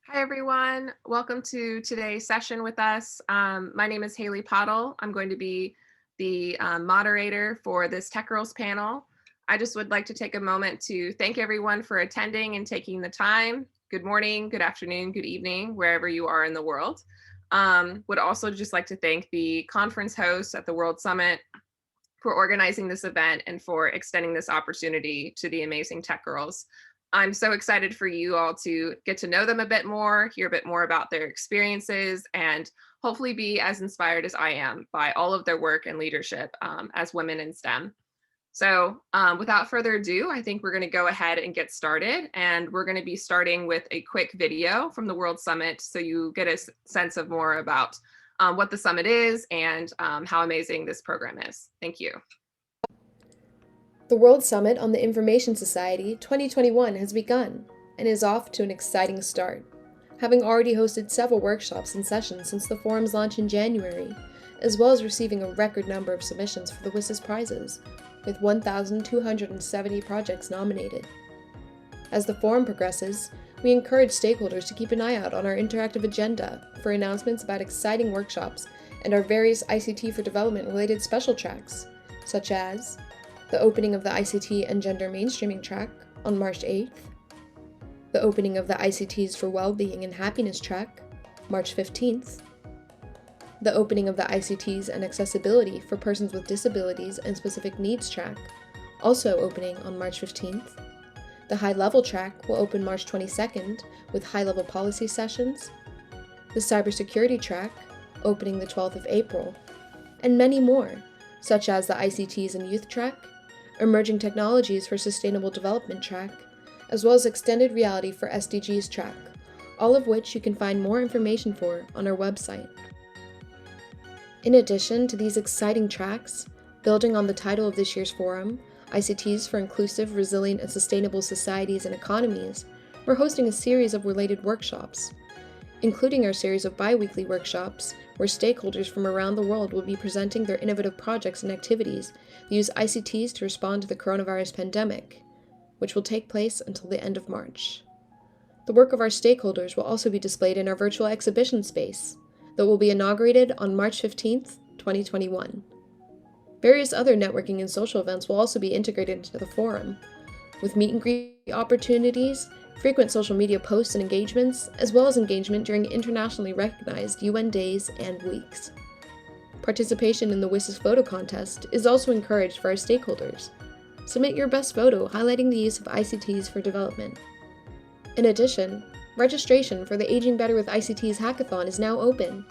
Hi, everyone. Welcome to today's session with us. My name is Haley Pottle. I'm going to be the moderator for this Tech Girls panel. I just would like to take a moment to thank everyone for attending and taking the time. Good morning, good afternoon, good evening, wherever you are in the world. Would also just like to thank the conference hosts at the World Summit for organizing this event and for extending this opportunity to the amazing Tech Girls. I'm so excited for you all to get to know them a bit more, hear a bit more about their experiences, and hopefully be as inspired as I am by all of their work and leadership as women in STEM. So without further ado, I think we're going to go ahead and get started. And we're going to be starting with a quick video from the World Summit so you get a sense of more about what the summit is and how amazing this program is. Thank you. The World Summit on the Information Society 2021 has begun and is off to an exciting start, having already hosted several workshops and sessions since the forum's launch in January, as well as receiving a record number of submissions for the WSIS prizes, with 1,270 projects nominated. As the forum progresses, we encourage stakeholders to keep an eye out on our interactive agenda for announcements about exciting workshops and our various ICT for Development related special tracks, such as the opening of the ICT and Gender Mainstreaming track on March 8th, the opening of the ICTs for Wellbeing and Happiness track, March 15th, the opening of the ICTs and Accessibility for Persons with Disabilities and Specific Needs track, also opening on March 15th. The high-level track will open March 22nd with high-level policy sessions, the cybersecurity track opening the 12th of April, and many more, such as the ICTs and Youth track, Emerging Technologies for Sustainable Development track, as well as Extended Reality for SDGs track, all of which you can find more information for on our website. In addition to these exciting tracks, building on the title of this year's forum, ICTs for Inclusive, Resilient, and Sustainable Societies and Economies, we're hosting a series of related workshops, including our series of bi-weekly workshops where stakeholders from around the world will be presenting their innovative projects and activities that use ICTs to respond to the coronavirus pandemic, which will take place until the end of March. The work of our stakeholders will also be displayed in our virtual exhibition space that will be inaugurated on March 15th, 2021. Various other networking and social events will also be integrated into the forum, with meet and greet opportunities, frequent social media posts and engagements, as well as engagement during internationally recognized UN days and weeks. Participation in the WSIS photo contest is also encouraged for our stakeholders. Submit your best photo highlighting the use of ICTs for development. In addition, registration for the Aging Better with ICTs hackathon is now open.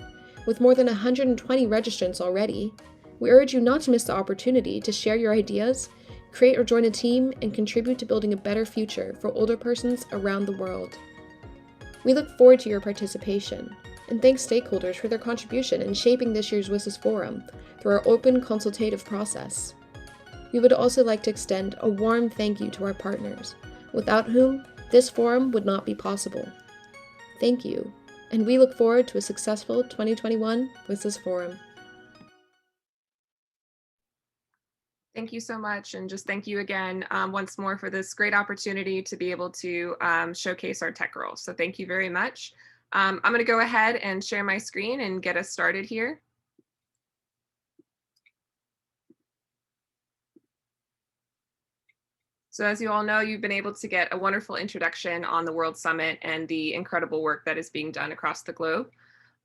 With more than 120 registrants already, we urge you not to miss the opportunity to share your ideas, create or join a team, and contribute to building a better future for older persons around the world. We look forward to your participation, and thank stakeholders for their contribution in shaping this year's WSIS Forum through our open consultative process. We would also like to extend a warm thank you to our partners, without whom this forum would not be possible. Thank you, and we look forward to a successful 2021 WSIS Forum. Thank you so much. And just thank you again once more for this great opportunity to be able to showcase our Tech Girls. So thank you very much. I'm going to go ahead and share my screen and get us started here. So as you all know, you've been able to get a wonderful introduction on the World Summit and the incredible work that is being done across the globe.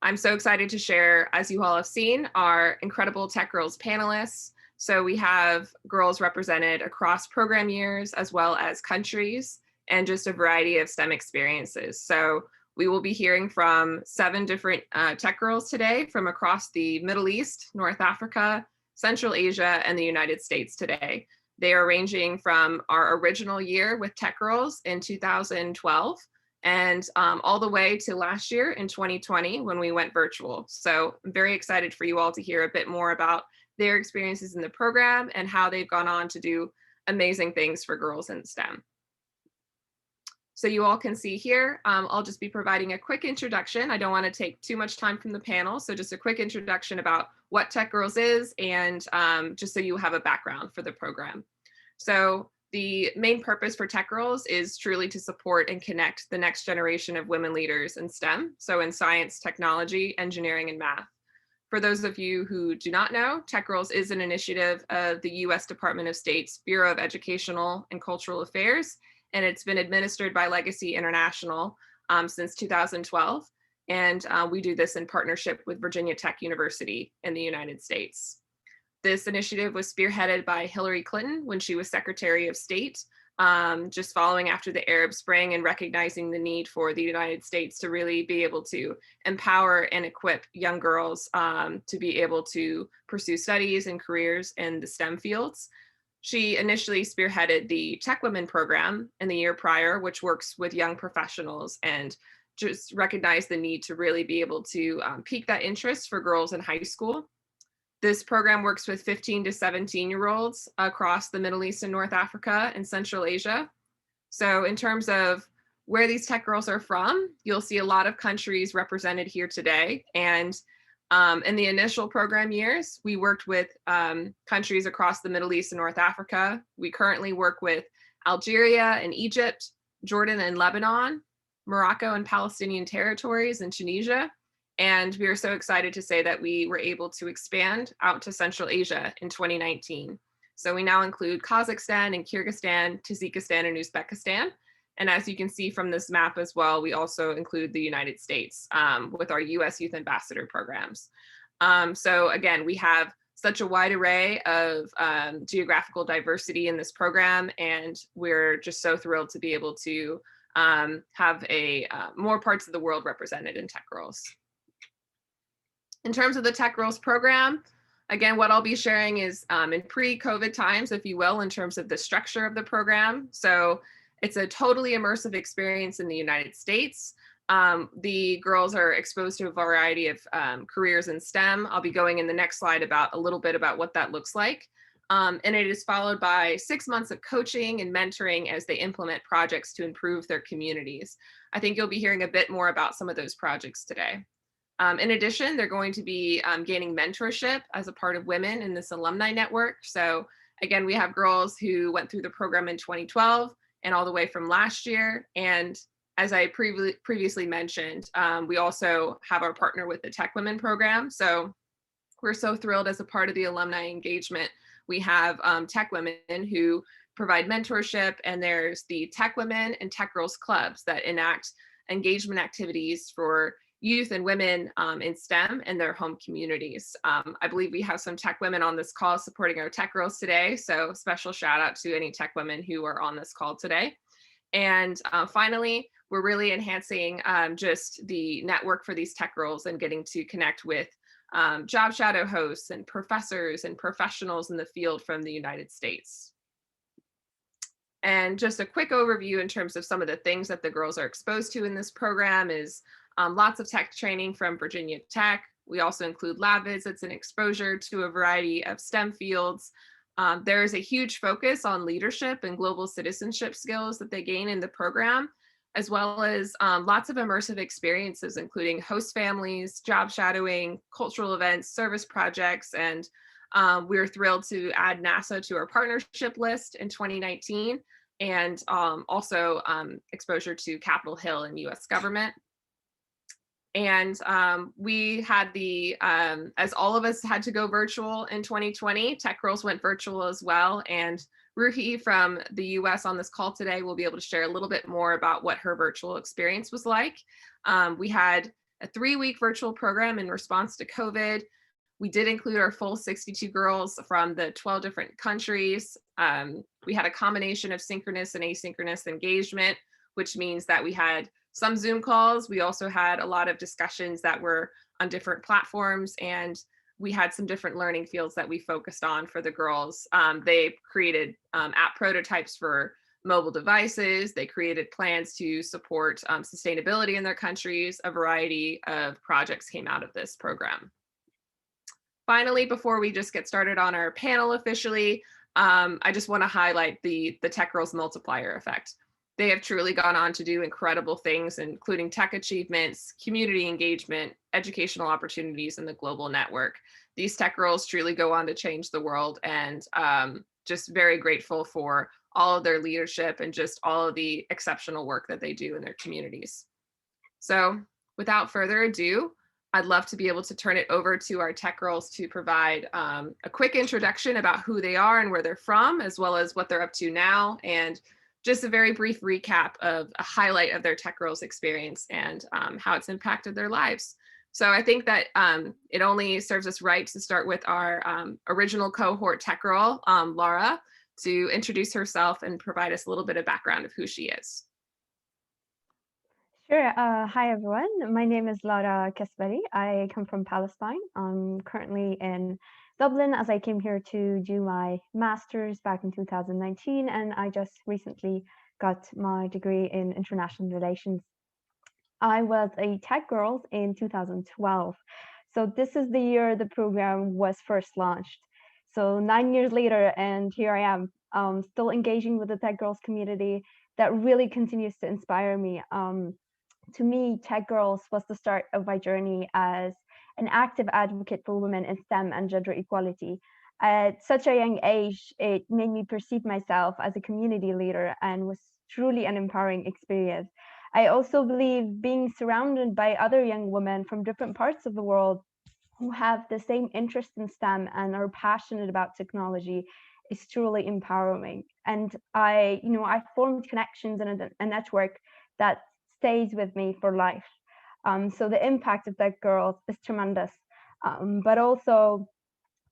I'm so excited to share, as you all have seen, our incredible Tech Girls panelists. So we have girls represented across program years as well as countries and just a variety of STEM experiences. So we will be hearing from 7 different Tech Girls today from across the Middle East, North Africa, Central Asia, and the United States today. They are ranging from our original year with Tech Girls in 2012 and all the way to last year in 2020 when we went virtual. So I'm very excited for you all to hear a bit more about their experiences in the program and how they've gone on to do amazing things for girls in STEM. So you all can see here, I'll just be providing a quick introduction. I don't want to take too much time from the panel, so just a quick introduction about what TechGirls is and just so you have a background for the program. So The main purpose for TechGirls is truly to support and connect the next generation of women leaders in STEM, so in science, technology, engineering, and math. For those of you who do not know, TechGirls is an initiative of the US Department of State's Bureau of Educational and Cultural Affairs, and it's been administered by Legacy International since 2012. And we do this in partnership with Virginia Tech University in the United States. This initiative was spearheaded by Hillary Clinton when she was Secretary of State, just following after the Arab Spring and recognizing the need for the United States to really be able to empower and equip young girls to be able to pursue studies and careers in the STEM fields. She initially spearheaded the Tech Women program in the year prior, which works with young professionals and just recognized the need to really be able to pique that interest for girls in high school. This program works with 15 to 17-year-olds across the Middle East and North Africa and Central Asia. So in terms of where these tech girls are from, you'll see a lot of countries represented here today. And in the initial program years, we worked with countries across the Middle East and North Africa. We currently work with Algeria and Egypt, Jordan and Lebanon, Morocco and Palestinian territories, and Tunisia. And we are so excited to say that we were able to expand out to Central Asia in 2019. So we now include Kazakhstan and Kyrgyzstan, Tajikistan, and Uzbekistan. And as you can see from this map as well, we also include the United States with our US Youth Ambassador programs. So again, we have such a wide array of geographical diversity in this program, and we're just so thrilled to be able to have more parts of the world represented in TechGirls. In terms of the TechGirls program, again, what I'll be sharing is in pre-COVID times, if you will, in terms of the structure of the program. So it's a totally immersive experience in the United States. The girls are exposed to a variety of careers in STEM. I'll be going in the next slide about a little bit about what that looks like. And it is followed by 6 months of coaching and mentoring as they implement projects to improve their communities. I think you'll be hearing a bit more about some of those projects today. In addition, they're going to be gaining mentorship as a part of women in this alumni network. So again, we have girls who went through the program in 2012 and all the way from last year. And as I previously mentioned, we also have our partner with the Tech Women program. So we're so thrilled as a part of the alumni engagement. We have Tech Women who provide mentorship, and there's the Tech Women and Tech Girls clubs that enact engagement activities for youth and women in STEM and their home communities. I believe we have some tech women on this call supporting our tech girls today. So special shout out to any tech women who are on this call today. And finally, we're really enhancing just the network for these tech girls and getting to connect with job shadow hosts and professors and professionals in the field from the United States. And just a quick overview in terms of some of the things that the girls are exposed to in this program is lots of tech training from Virginia Tech. We also include lab visits and exposure to a variety of STEM fields. There is a huge focus on leadership and global citizenship skills that they gain in the program, as well as lots of immersive experiences, including host families, job shadowing, cultural events, service projects, and we're thrilled to add NASA to our partnership list in 2019, and also exposure to Capitol Hill and US government. And we had as all of us had to go virtual in 2020, TechGirls went virtual as well. And Ruhi from the US on this call today will be able to share a little bit more about what her virtual experience was like. We had a 3-week virtual program in response to COVID. We did include our full 62 girls from the 12 different countries. We had a combination of synchronous and asynchronous engagement, which means that we had some Zoom calls. We also had a lot of discussions that were on different platforms, and we had some different learning fields that we focused on for the girls. They created app prototypes for mobile devices. They created plans to support sustainability in their countries. A variety of projects came out of this program. Finally, before we just get started on our panel officially, I just want to highlight the TechGirls multiplier effect. They have truly gone on to do incredible things, including tech achievements, community engagement, educational opportunities, and the global network. These tech girls truly go on to change the world, and just very grateful for all of their leadership and just all of the exceptional work that they do in their communities. So without further ado, I'd love to be able to turn it over to our tech girls to provide a quick introduction about who they are and where they're from, as well as what they're up to now, and just a very brief recap of a highlight of their tech girls experience and how it's impacted their lives. So I think that it only serves us right to start with our original cohort tech girl, Laura, to introduce herself and provide us a little bit of background of who she is. Sure. Hi, everyone. My name is Laura Caspari. I come from Palestine. I'm currently in Dublin as I came here to do my master's back in 2019, and I just recently got my degree in international relations. I was a tech girl in 2012. So this is the year the program was first launched. So 9 years later, and here I am, still engaging with the tech girls community that really continues to inspire me. To me, Tech Girls was the start of my journey as an active advocate for women in STEM and gender equality. At such a young age, it made me perceive myself as a community leader and was truly an empowering experience. I also believe being surrounded by other young women from different parts of the world who have the same interest in STEM and are passionate about technology is truly empowering. And I formed connections and a network that stays with me for life. So the impact of Tech Girls is tremendous. But also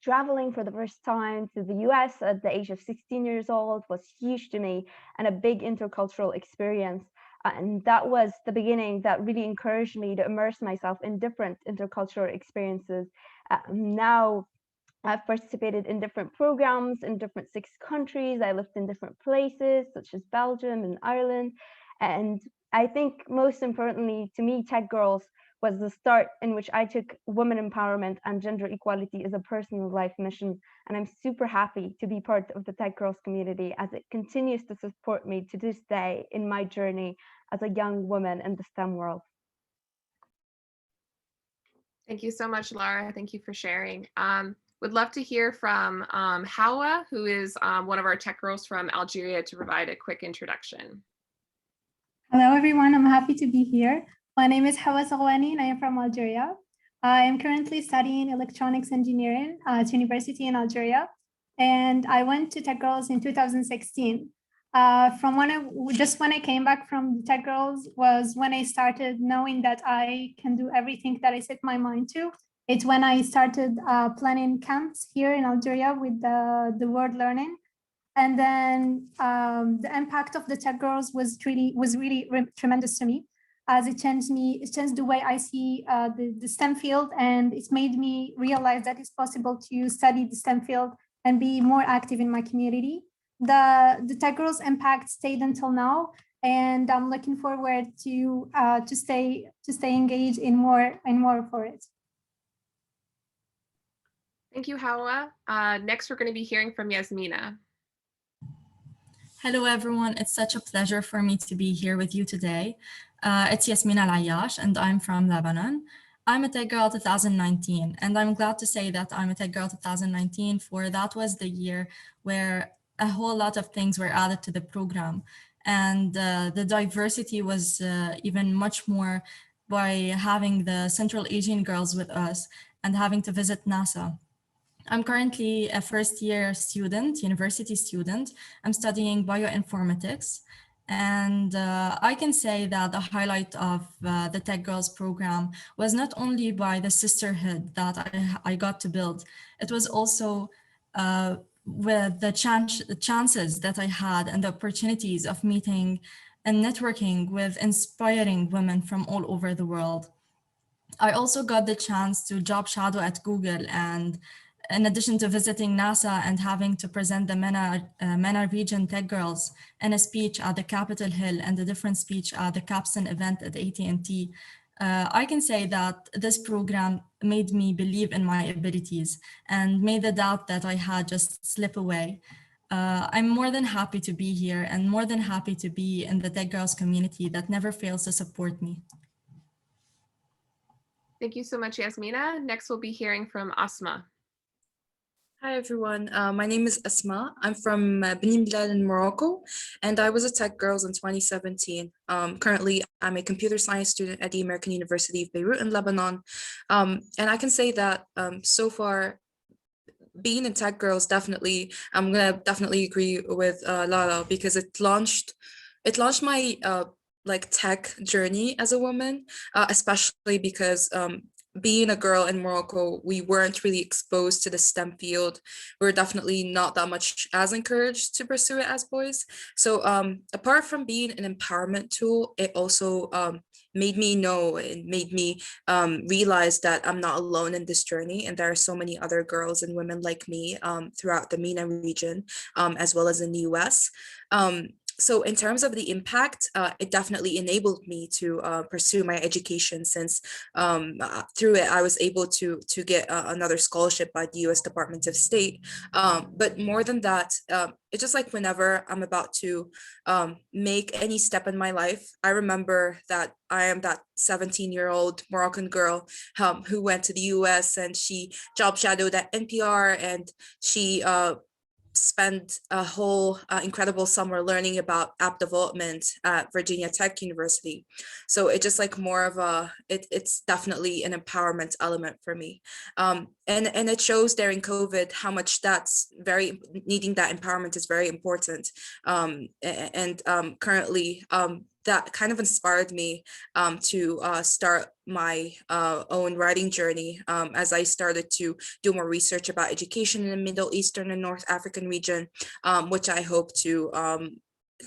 traveling for the first time to the US at the age of 16 years old was huge to me and a big intercultural experience. And that was the beginning that really encouraged me to immerse myself in different intercultural experiences. Now I've participated in different programs in different 6 countries. I lived in different places, such as Belgium and Ireland. And I think most importantly to me, Tech Girls was the start in which I took women empowerment and gender equality as a personal life mission. And I'm super happy to be part of the Tech Girls community as it continues to support me to this day in my journey as a young woman in the STEM world. Thank you so much, Laura. Thank you for sharing. Would love to hear from Hawa, who is one of our tech girls from Algeria, to provide a quick introduction. Hello, everyone. I'm happy to be here. My name is Hawa Sarwani, and I am from Algeria. I am currently studying electronics engineering at university in Algeria, and I went to Tech Girls in 2016. When I came back from Tech Girls was when I started knowing that I can do everything that I set my mind to. It's when I started planning camps here in Algeria with the World Learning. And then the impact of the Tech Girls was really tremendous to me, as it changed the way I see the STEM field, and it's made me realize that it's possible to study the STEM field and be more active in my community. The Tech Girls impact stayed until now, and I'm looking forward to stay engaged in more for it. Thank you, Hawa. Next, we're going to be hearing from Yasmina. Hello, everyone. It's such a pleasure for me to be here with you today. It's Yasmina Al-Ayyash, and I'm from Lebanon. I'm a Tech Girl 2019, and I'm glad to say that I'm a Tech Girl 2019, for that was the year where a whole lot of things were added to the program. And the diversity was even much more by having the Central Asian girls with us and having to visit NASA. I'm currently a first-year student, university student. I'm studying bioinformatics. And I can say that the highlight of the Tech Girls program was not only by the sisterhood that I got to build, it was also with the chances that I had and the opportunities of meeting and networking with inspiring women from all over the world. I also got the chance to job shadow at Google, and in addition to visiting NASA and having to present the MENA region Tech Girls in a speech at the Capitol Hill and a different speech at the Capstone event at AT&T, I can say that this program made me believe in my abilities and made the doubt that I had just slip away. I'm more than happy to be here and more than happy to be in the Tech Girls community that never fails to support me. Thank you so much, Yasmina. Next, we'll be hearing from Asma. Hi everyone, my name is Asma. I'm from Beni Mellal in Morocco, and I was a Tech Girls in 2017. Currently, I'm a computer science student at the American University of Beirut in Lebanon. And I can say that so far, being in Tech Girls I'm gonna definitely agree with Lara, because it launched my like tech journey as a woman, especially because being a girl in Morocco, we weren't really exposed to the STEM field. We are definitely not that much as encouraged to pursue it as boys. So apart from being an empowerment tool, it also made me know and made me realize that I'm not alone in this journey, and there are so many other girls and women like me throughout the MENA region, as well as in the US. So in terms of the impact, it definitely enabled me to pursue my education, since through it I was able to get another scholarship by the US Department of State. But more than that, it's just like whenever I'm about to make any step in my life, I remember that I am that 17-year-old Moroccan girl who went to the US, and she job shadowed at NPR, and she spent a whole incredible summer learning about app development at Virginia Tech University. So it's just like more of it's definitely an empowerment element for me. And it shows during COVID how much needing that empowerment is very important. Currently, that kind of inspired me to start my own writing journey, as I started to do more research about education in the Middle Eastern and North African region, which I hope to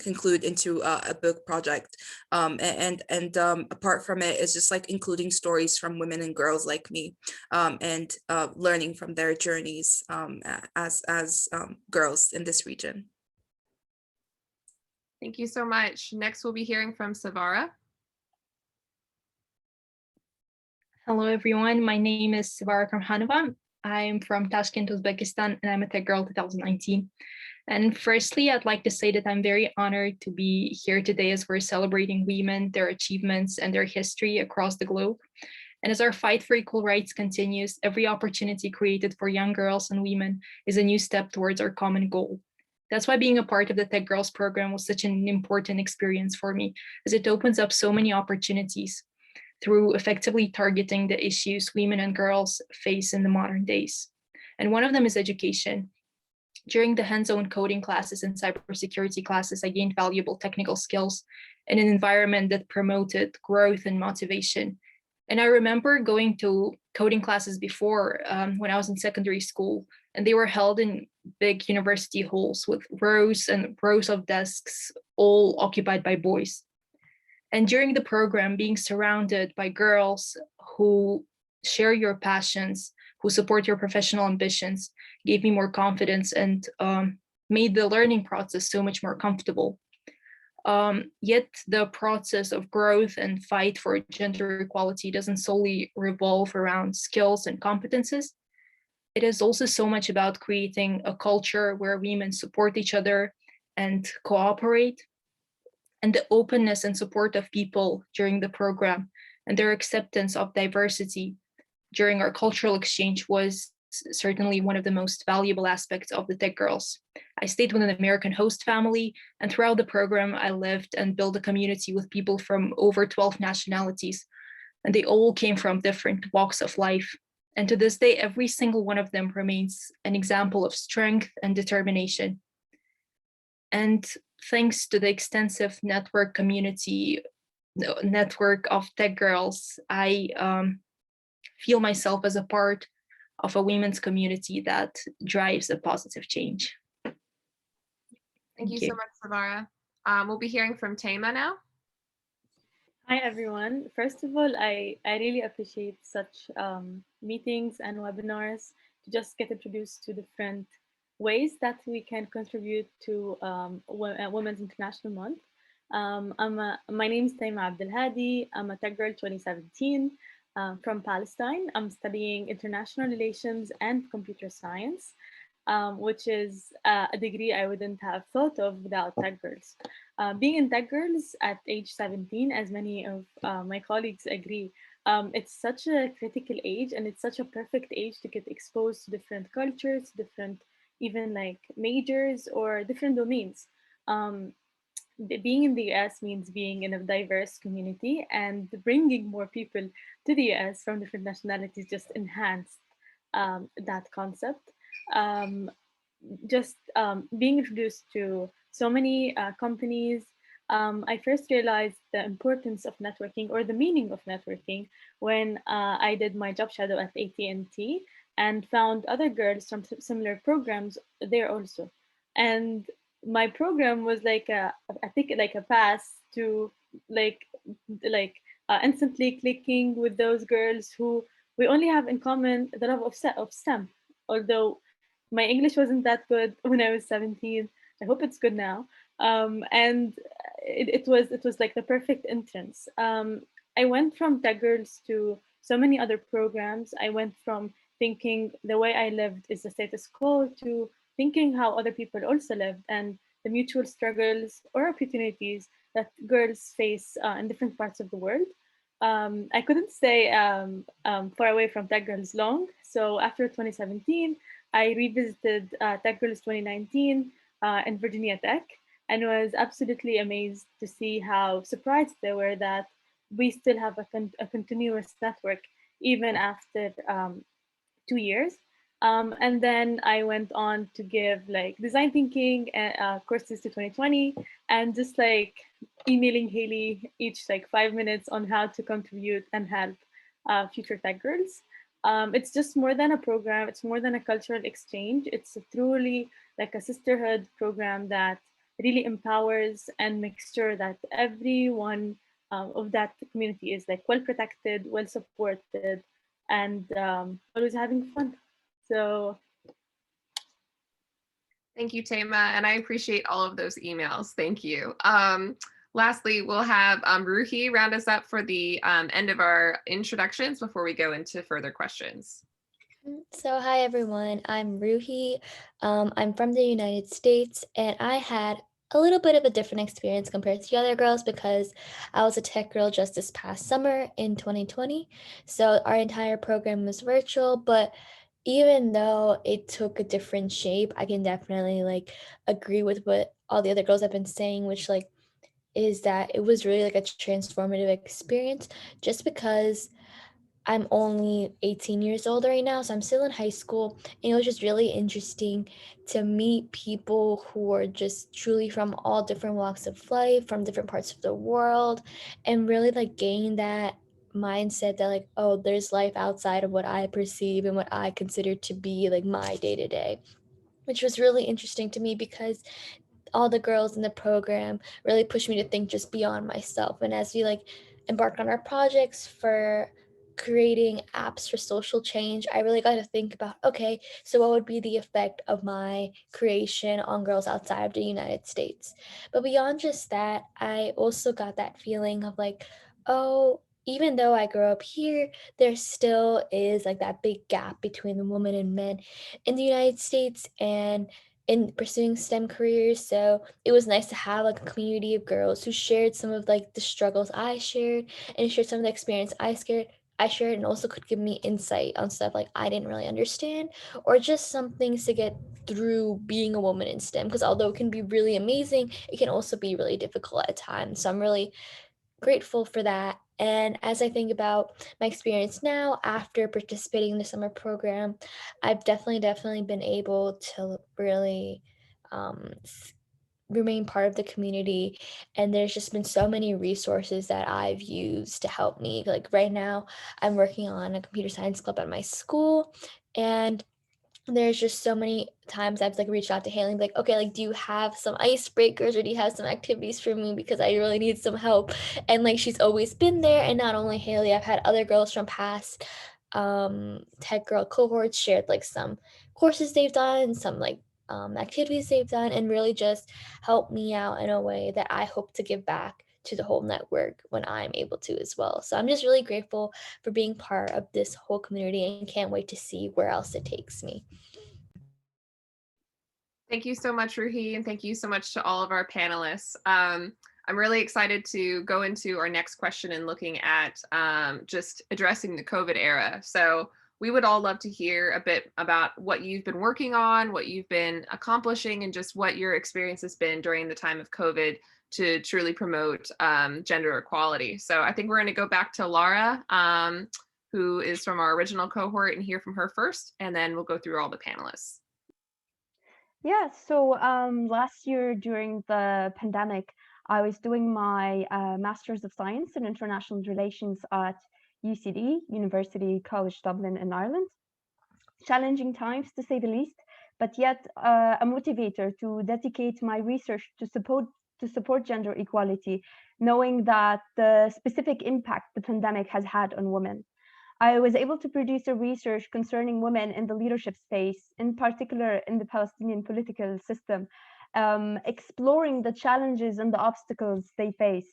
conclude into a book project. Apart from it, it's just like including stories from women and girls like me, and learning from their journeys as girls in this region. Thank you so much. Next, we'll be hearing from Sivara. Hello, everyone. My name is Sivara Karhanova. I'm from Tashkent, Uzbekistan, and I'm a Tech Girl 2019. And firstly, I'd like to say that I'm very honored to be here today as we're celebrating women, their achievements, and their history across the globe. And as our fight for equal rights continues, every opportunity created for young girls and women is a new step towards our common goal. That's why being a part of the Tech Girls program was such an important experience for me, as it opens up so many opportunities through effectively targeting the issues women and girls face in the modern days. And one of them is education. During the hands-on coding classes and cybersecurity classes, I gained valuable technical skills in an environment that promoted growth and motivation. And I remember going to coding classes before when I was in secondary school, and they were held in big university halls with rows and rows of desks, all occupied by boys. And during the program, being surrounded by girls who share your passions, who support your professional ambitions, gave me more confidence and made the learning process so much more comfortable. Yet the process of growth and fight for gender equality doesn't solely revolve around skills and competences. It is also so much about creating a culture where women support each other and cooperate, and the openness and support of people during the program and their acceptance of diversity during our cultural exchange was certainly one of the most valuable aspects of the Tech Girls. I stayed with an American host family, and throughout the program, I lived and built a community with people from over 12 nationalities, and they all came from different walks of life. And to this day, every single one of them remains an example of strength and determination. And thanks to the extensive network of Tech Girls, I feel myself as a part of a women's community that drives a positive change. Thank you so much, Sivara. We'll be hearing from Taima now. Hi, everyone. First of all, I really appreciate such meetings and webinars to just get introduced to different ways that we can contribute to Women's International Month. My name is Taima Abdelhadi. I'm a Tech Girl 2017 from Palestine. I'm studying international relations and computer science, which is a degree I wouldn't have thought of without Tech Girls. Being in Tech Girls at age 17, as many of my colleagues agree, it's such a critical age, and it's such a perfect age to get exposed to different cultures, different even like majors or different domains. Um, Being in the US means being in a diverse community, and bringing more people to the US from different nationalities just enhanced that concept. Um, just being introduced to so many companies, I first realized the importance of networking or the meaning of networking when I did my job shadow at AT&T and found other girls from similar programs there also. And my program was like I think like a pass to like instantly clicking with those girls who we only have in common the love of STEM. Although my English wasn't that good when I was 17. I hope it's good now. And it was like the perfect entrance. I went from Tech Girls to so many other programs. I went from thinking the way I lived is the status quo to thinking how other people also lived and the mutual struggles or opportunities that girls face in different parts of the world. I couldn't stay far away from Tech Girls long. So after 2017, I revisited Tech Girls 2019 in Virginia Tech and was absolutely amazed to see how surprised they were that we still have a continuous network even after 2 years. And then I went on to give like design thinking courses to 2020 and just like emailing Haley each like 5 minutes on how to contribute and help future tech girls. It's just more than a program. It's more than a cultural exchange. It's a truly like a sisterhood program that really empowers and makes sure that everyone of that community is like well protected, well supported, and always having fun. So Thank you, Tama, and I appreciate all of those emails. Thank you. Lastly, we'll have Ruhi round us up for the end of our introductions before we go into further questions. So hi everyone, I'm Ruhi. I'm from the United States, and I had a little bit of a different experience compared to the other girls because I was a tech girl just this past summer in 2020. So our entire program was virtual, but even though it took a different shape, I can definitely like agree with what all the other girls have been saying, which like is that it was really like a transformative experience just because I'm only 18 years old right now, so I'm still in high school. And it was just really interesting to meet people who are just truly from all different walks of life, from different parts of the world, and really like gain that mindset that like, oh, there's life outside of what I perceive and what I consider to be like my day to day, which was really interesting to me because all the girls in the program really pushed me to think just beyond myself. And as we like embarked on our projects for creating apps for social change, I really got to think about, okay, so what would be the effect of my creation on girls outside of the United States? But beyond just that, I also got that feeling of like, oh, even though I grew up here, there still is like that big gap between the women and men in the United States and in pursuing STEM careers. So it was nice to have like a community of girls who shared some of like the struggles I shared and shared some of the experience I shared and also could give me insight on stuff like I didn't really understand or just some things to get through being a woman in STEM, because although it can be really amazing, it can also be really difficult at times. So I'm really grateful for that. And as I think about my experience now after participating in the summer program, I've definitely been able to really remain part of the community. And there's just been so many resources that I've used to help me. Like right now, I'm working on a computer science club at my school. And there's just so many times I've like reached out to Haley and be like, okay, like, do you have some icebreakers or do you have some activities for me? Because I really need some help. And like, she's always been there. And not only Haley, I've had other girls from past tech girl cohorts shared like some courses they've done, some like activities they've done, and really just help me out in a way that I hope to give back to the whole network when I'm able to as well. So I'm just really grateful for being part of this whole community and can't wait to see where else it takes me. Thank you so much, Ruhi, and thank you so much to all of our panelists. I'm really excited to go into our next question and looking at just addressing the COVID era. So we would all love to hear a bit about what you've been working on, what you've been accomplishing, and just what your experience has been during the time of COVID to truly promote gender equality. So I think we're going to go back to Laura, who is from our original cohort, and hear from her first, and then we'll go through all the panelists. Yeah, so last year during the pandemic, I was doing my Master's of Science in International Relations at UCD, University College Dublin in Ireland. Challenging times to say the least, but yet a motivator to dedicate my research to support gender equality, knowing that the specific impact the pandemic has had on women. I was able to produce a research concerning women in the leadership space, in particular in the Palestinian political system, exploring the challenges and the obstacles they face.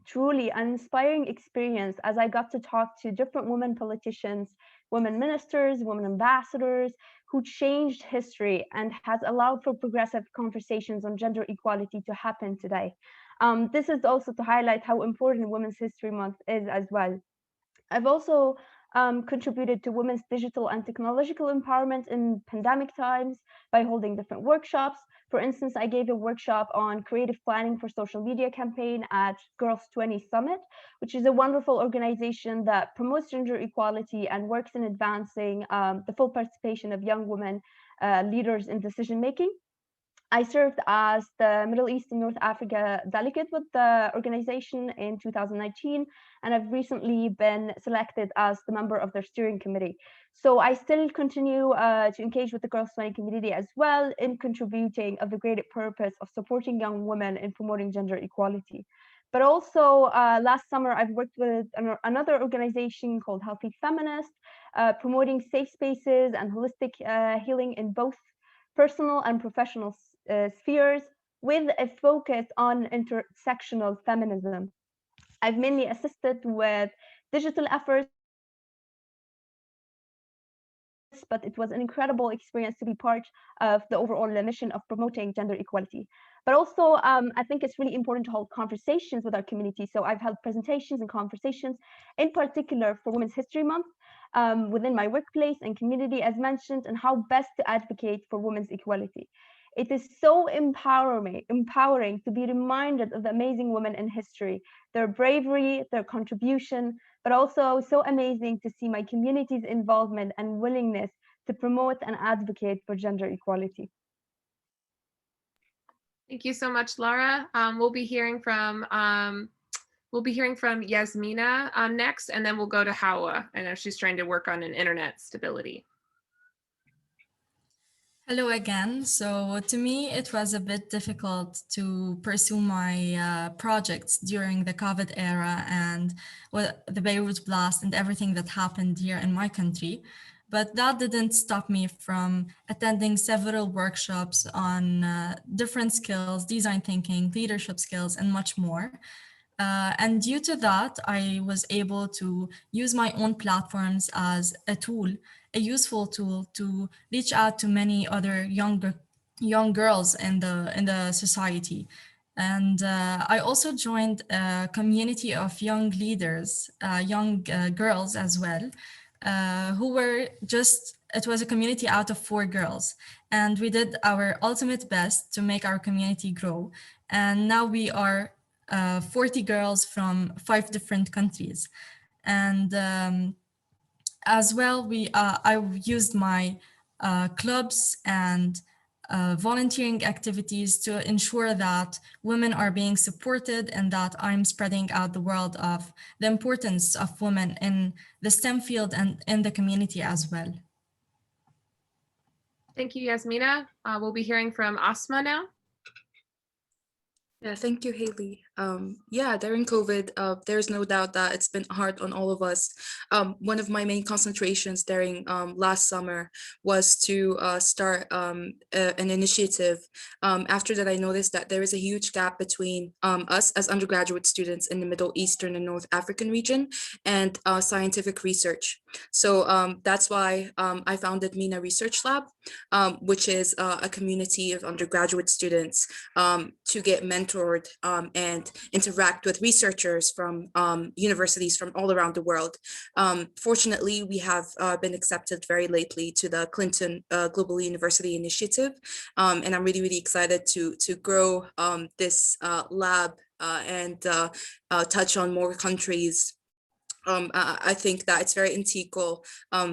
Truly an inspiring experience as I got to talk to different women politicians, women ministers, women ambassadors who changed history and has allowed for progressive conversations on gender equality to happen today. This is also to highlight how important Women's History Month is as well. I've also contributed to women's digital and technological empowerment in pandemic times by holding different workshops. For instance, I gave a workshop on creative planning for social media campaign at Girls 20 Summit, which is a wonderful organization that promotes gender equality and works in advancing the full participation of young women leaders in decision making. I served as the Middle East and North Africa delegate with the organization in 2019, and I've recently been selected as the member of their steering committee. So I still continue to engage with the Girls 20 community as well in contributing of the greater purpose of supporting young women in promoting gender equality. But also last summer, I've worked with another organization called Healthy Feminist, promoting safe spaces and holistic healing in both personal and professional spheres with a focus on intersectional feminism. I've mainly assisted with digital efforts, but it was an incredible experience to be part of the overall mission of promoting gender equality. But also, I think it's really important to hold conversations with our community. So I've held presentations and conversations, in particular for Women's History Month, within my workplace and community, as mentioned, and how best to advocate for women's equality. It is so empowering to be reminded of the amazing women in history, their bravery, their contribution, but also so amazing to see my community's involvement and willingness to promote and advocate for gender equality. Thank you so much, Laura. We'll be hearing from Yasmina next, and then we'll go to Hawa. I know she's trying to work on an internet stability. Hello again. So to me, it was a bit difficult to pursue my projects during the COVID era and the Beirut blast and everything that happened here in my country. But that didn't stop me from attending several workshops on different skills, design thinking, leadership skills, and much more. And due to that, I was able to use my own platforms as a tool, a useful tool to reach out to many other young girls in the society. And I also joined a community of young leaders, young girls as well, who were it was a community out of 4 girls. And we did our ultimate best to make our community grow. And now we are 40 girls from 5 different countries. And as well, I used my clubs and volunteering activities to ensure that women are being supported and that I'm spreading out the word of the importance of women in the STEM field and in the community as well. Thank you, Yasmina. We'll be hearing from Asma now. Yeah, thank you, Haley. Yeah, during COVID, there's no doubt that it's been hard on all of us. One of my main concentrations during last summer was to start an initiative. After that, I noticed that there is a huge gap between us as undergraduate students in the Middle Eastern and North African region and scientific research. So that's why I founded MENA Research Lab, which is a community of undergraduate students to get mentored and interact with researchers from universities from all around the world. Fortunately, we have been accepted very lately to the Clinton Global University Initiative, and I'm really, really excited to grow this lab and touch on more countries. I think that it's very integral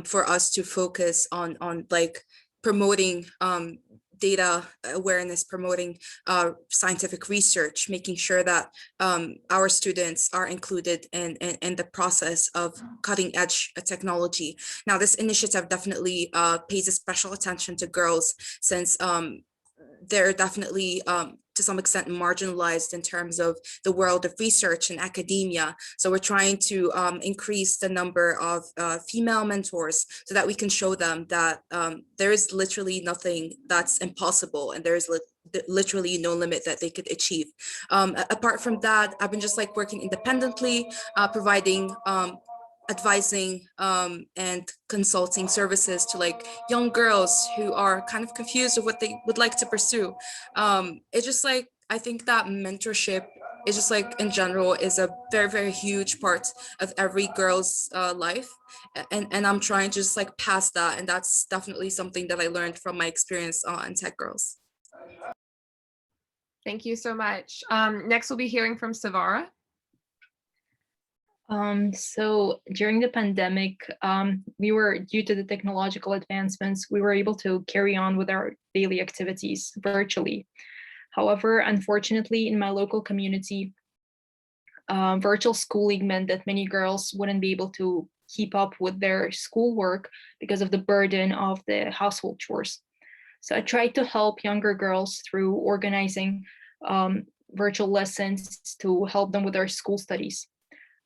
for us to focus on like promoting data awareness, promoting scientific research, making sure that our students are included in the process of cutting edge technology. Now, this initiative definitely pays a special attention to girls, since they're definitely to some extent marginalized in terms of the world of research and academia. So we're trying to increase the number of female mentors so that we can show them that there is literally nothing that's impossible, and there is literally no limit that they could achieve. Apart from that, I've been just like working independently, providing advising and consulting services to like young girls who are kind of confused of what they would like to pursue. It's just like, I think that mentorship is just like in general is a very, very huge part of every girl's life. And I'm trying to just like pass that. And that's definitely something that I learned from my experience in TechGirls. Thank you so much. Next, we'll be hearing from Sivara. So during the pandemic, due to the technological advancements, we were able to carry on with our daily activities virtually. However, unfortunately, in my local community, virtual schooling meant that many girls wouldn't be able to keep up with their schoolwork because of the burden of the household chores. So I tried to help younger girls through organizing virtual lessons to help them with their school studies.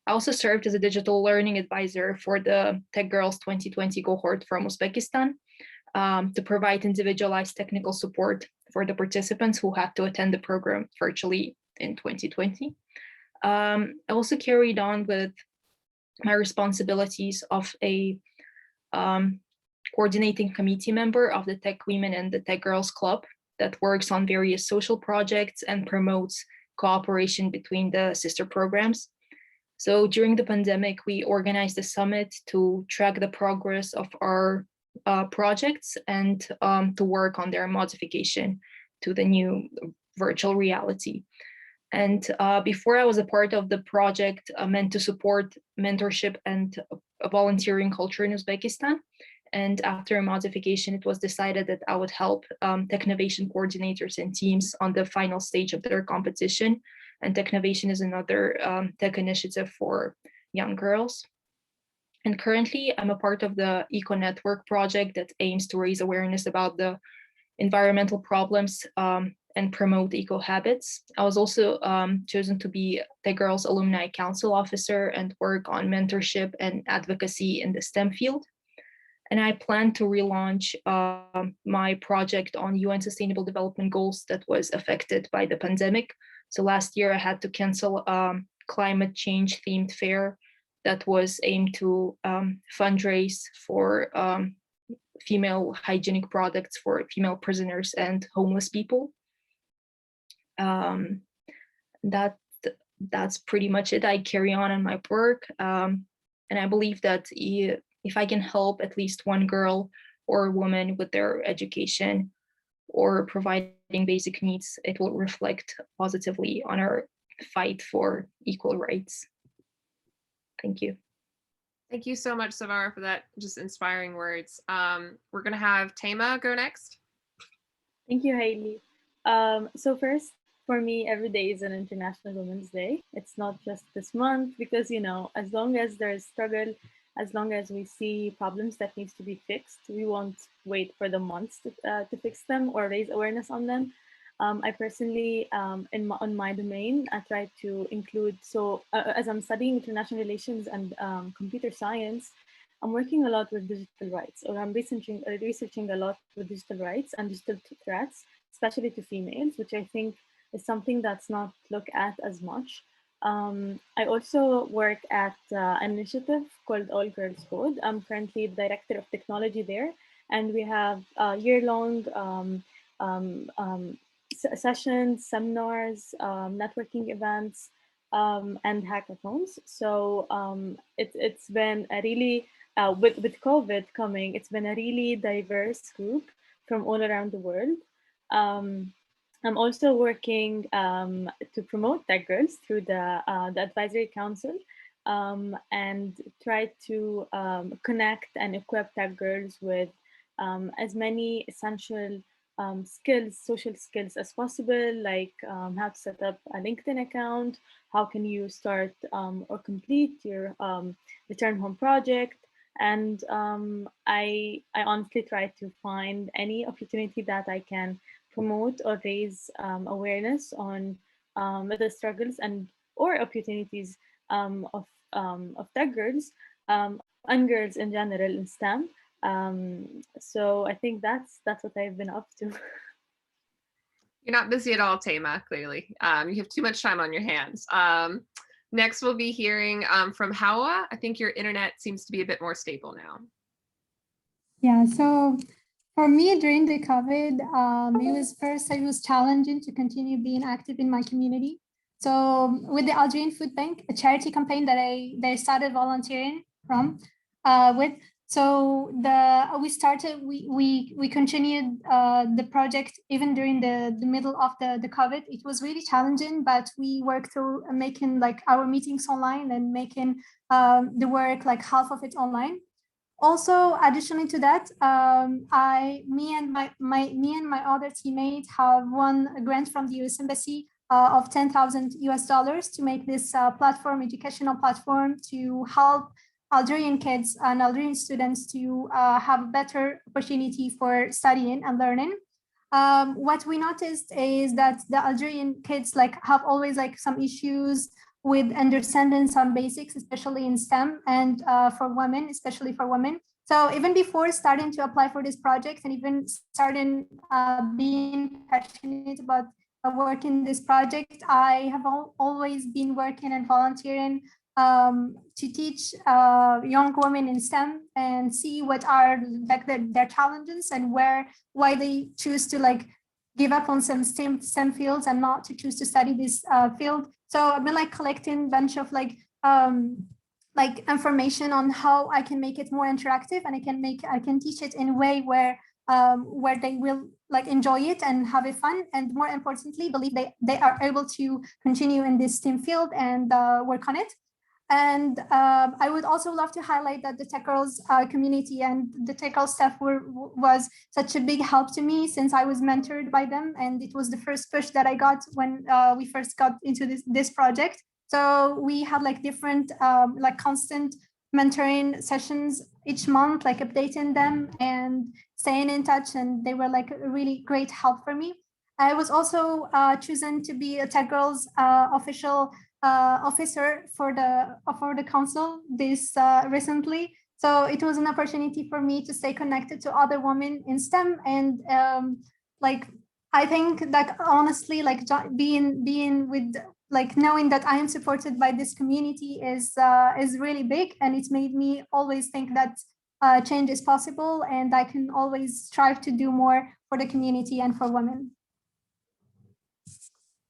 I also served as a digital learning advisor for the TechGirls 2020 cohort from Uzbekistan to provide individualized technical support for the participants who had to attend the program virtually in 2020. I also carried on with my responsibilities of a coordinating committee member of the Tech Women and the Tech Girls Club that works on various social projects and promotes cooperation between the sister programs. So during the pandemic, we organized a summit to track the progress of our projects and to work on their modification to the new virtual reality. And before I was a part of the project meant to support mentorship and a volunteering culture in Uzbekistan. And after a modification, it was decided that I would help Technovation coordinators and teams on the final stage of their competition. And Technovation is another tech initiative for young girls. And currently, I'm a part of the Eco Network project that aims to raise awareness about the environmental problems and promote eco habits. I was also chosen to be TechGirls Alumni Council Officer and work on mentorship and advocacy in the STEM field. And I plan to relaunch my project on UN Sustainable Development Goals that was affected by the pandemic. So last year I had to cancel climate change themed fair that was aimed to fundraise for female hygienic products for female prisoners and homeless people. That's pretty much it. I carry on my work, and I believe that if I can help at least one girl or woman with their education or providing basic needs, it will reflect positively on our fight for equal rights. Thank you. Thank you so much, Sivara, for that just inspiring words. We're going to have Tama go next. Thank you, Hailey. So first, for me, every day is an International Women's Day. It's not just this month because, you know, as long as there's struggle, as long as we see problems that needs to be fixed, we won't wait for the months to fix them or raise awareness on them. I personally, on my domain, I try to include, as I'm studying international relations and computer science, I'm working a lot with digital rights, or I'm researching a lot with digital rights and digital threats, especially to females, which I think is something that's not looked at as much. I also work at an initiative called All Girls Code. I'm currently the director of technology there, and we have year-long sessions, seminars, networking events, and hackathons. So it's been a really, with COVID coming, it's been a really diverse group from all around the world. I'm also working to promote TechGirls through the advisory council, and try to connect and equip TechGirls with as many essential skills, social skills as possible, like how to set up a LinkedIn account, how can you start or complete your return home project. And I honestly try to find any opportunity that I can promote or raise awareness on the struggles and or opportunities of tech girls, and girls in general in STEM. So I think that's what I've been up to. You're not busy at all, Tama, clearly. You have too much time on your hands. Next, we'll be hearing from Hawa. I think your internet seems to be a bit more stable now. Yeah, so for me during the COVID, it was challenging to continue being active in my community. So with the Algerian Food Bank, a charity campaign that I started volunteering with. So we continued the project even during the middle of the COVID. It was really challenging, but we worked through making like our meetings online and making the work like half of it online. Also, additionally to that, me and my other teammate have won a grant from the U.S. Embassy of $10,000 to make this educational platform to help Algerian kids and Algerian students to have a better opportunity for studying and learning. What we noticed is that the Algerian kids have always some issues with understanding some basics, especially in STEM and especially for women. So even before starting to apply for this project and even starting being passionate about working this project, I have always been working and volunteering to teach young women in STEM and see what are their challenges and why they choose to give up on some STEM fields and not to choose to study this field. So I've been collecting a bunch of information on how I can make it more interactive, and I can teach it in a way where they will enjoy it and have it fun, and more importantly, believe they are able to continue in this STEM field and work on it. And I would also love to highlight that the TechGirls community and the TechGirls staff was such a big help to me since I was mentored by them. And it was the first push that I got when we first got into this project. So we had different constant mentoring sessions each month, updating them and staying in touch. And they were a really great help for me. I was also chosen to be a TechGirls official officer for the council this recently. So it was an opportunity for me to stay connected to other women in STEM, and I think that honestly, being with knowing that I am supported by this community is really big, and it's made me always think that change is possible, and I can always strive to do more for the community and for women.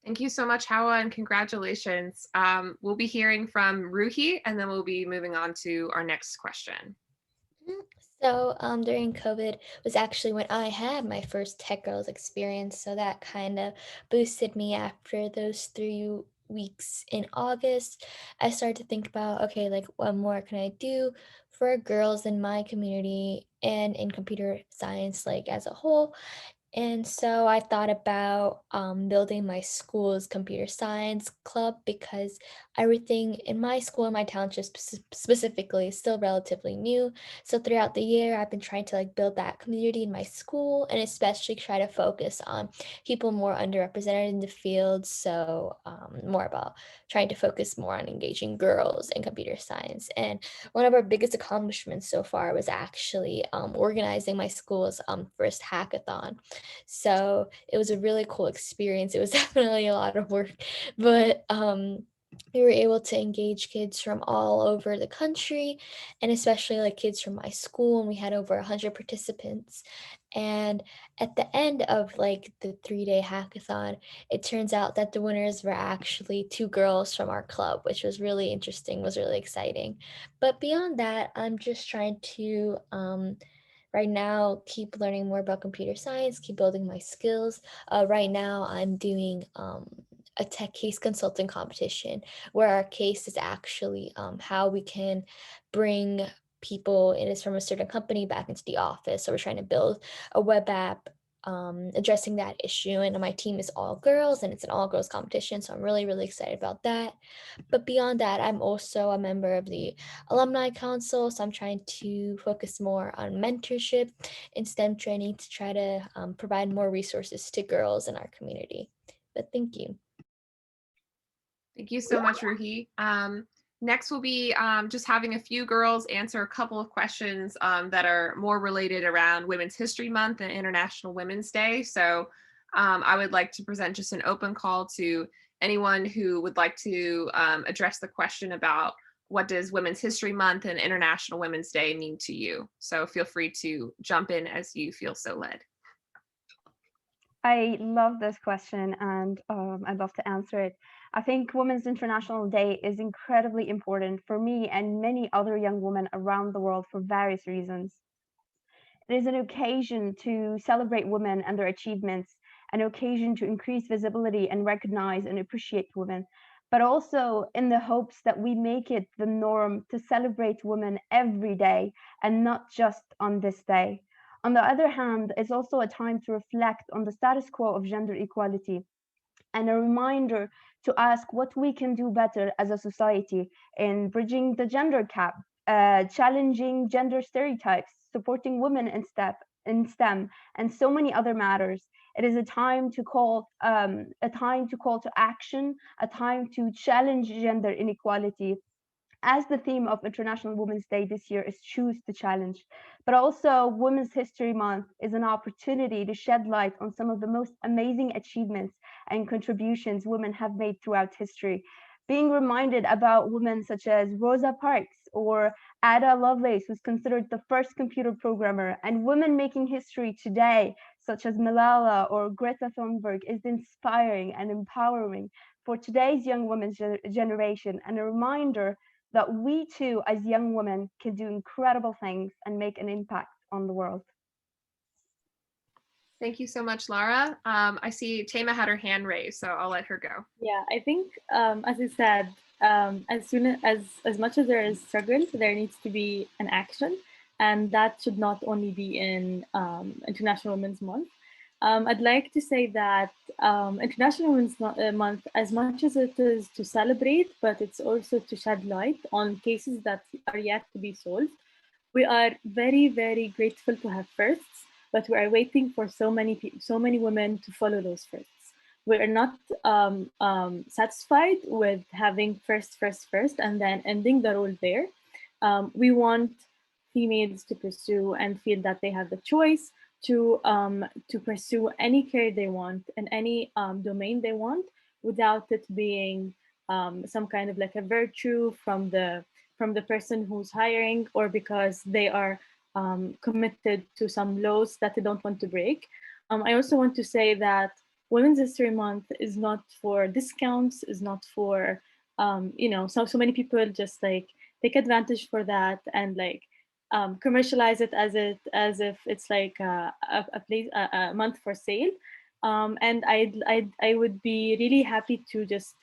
Thank you so much, Hawa, and congratulations. We'll be hearing from Ruhi, and then we'll be moving on to our next question. So during COVID was actually when I had my first TechGirls experience. So that kind of boosted me after those 3 weeks in August. I started to think about, okay, what more can I do for girls in my community and in computer science, as a whole. And so I thought about building my school's computer science club because everything in my school and my township specifically is still relatively new. So throughout the year, I've been trying to like build that community in my school and especially try to focus on people more underrepresented in the field. So more about trying to focus more on engaging girls in computer science. And one of our biggest accomplishments so far was actually organizing my school's first hackathon. So it was a really cool experience. It was definitely a lot of work, but we were able to engage kids from all over the country and especially like kids from my school, and we had over 100 participants. And at the end of like the 3-day hackathon, it turns out that the winners were actually 2 girls from our club, which was really interesting, was really exciting. But beyond that, I'm just trying to right now keep learning more about computer science, keep building my skills. Right now I'm doing a tech case consulting competition where our case is actually how we can bring people it is from a certain company back into the office. So we're trying to build a web app addressing that issue. And my team is all girls and it's an all girls competition. So I'm really, really excited about that. But beyond that, I'm also a member of the Alumni Council. So I'm trying to focus more on mentorship and STEM training to try to provide more resources to girls in our community. But thank you. Thank you so much, Ruhi. Next will be just having a few girls answer a couple of questions that are more related around Women's History Month and International Women's Day. So I would like to present just an open call to anyone who would like to address the question about what does Women's History Month and International Women's Day mean to you? So feel free to jump in as you feel so led. I love this question and I'd love to answer it. I think Women's International Day is incredibly important for me and many other young women around the world for various reasons. It is an occasion to celebrate women and their achievements, an occasion to increase visibility and recognize and appreciate women, but also in the hopes that we make it the norm to celebrate women every day and not just on this day. On the other hand, it's also a time to reflect on the status quo of gender equality and a reminder to ask what we can do better as a society in bridging the gender gap, challenging gender stereotypes, supporting women in STEM, and so many other matters. It is a time to call to action, a time to challenge gender inequality, as the theme of International Women's Day this year is choose to challenge. But also Women's History Month is an opportunity to shed light on some of the most amazing achievements and contributions women have made throughout history. Being reminded about women such as Rosa Parks or Ada Lovelace, who's considered the first computer programmer, and women making history today, such as Malala or Greta Thunberg, is inspiring and empowering for today's young women's generation, and a reminder that we too, as young women, can do incredible things and make an impact on the world. Thank you so much, Lara. I see Tama had her hand raised, so I'll let her go. Yeah, I think, as I said, as much as there is struggle, there needs to be an action, and that should not only be in International Women's Month. I'd like to say that International Women's Month, as much as it is to celebrate, but it's also to shed light on cases that are yet to be solved. We are very, very grateful to have firsts, but we are waiting for so many women to follow those firsts. We are not satisfied with having first, and then ending the role there. We want females to pursue and feel that they have the choice to pursue any career they want in any domain they want, without it being some kind of like a virtue from the person who's hiring, or because they are committed to some laws that they don't want to break. I also want to say that Women's History Month is not for discounts, is not for so many people just like take advantage for that and like commercialize it as if it's like a month for sale. And I would be really happy to just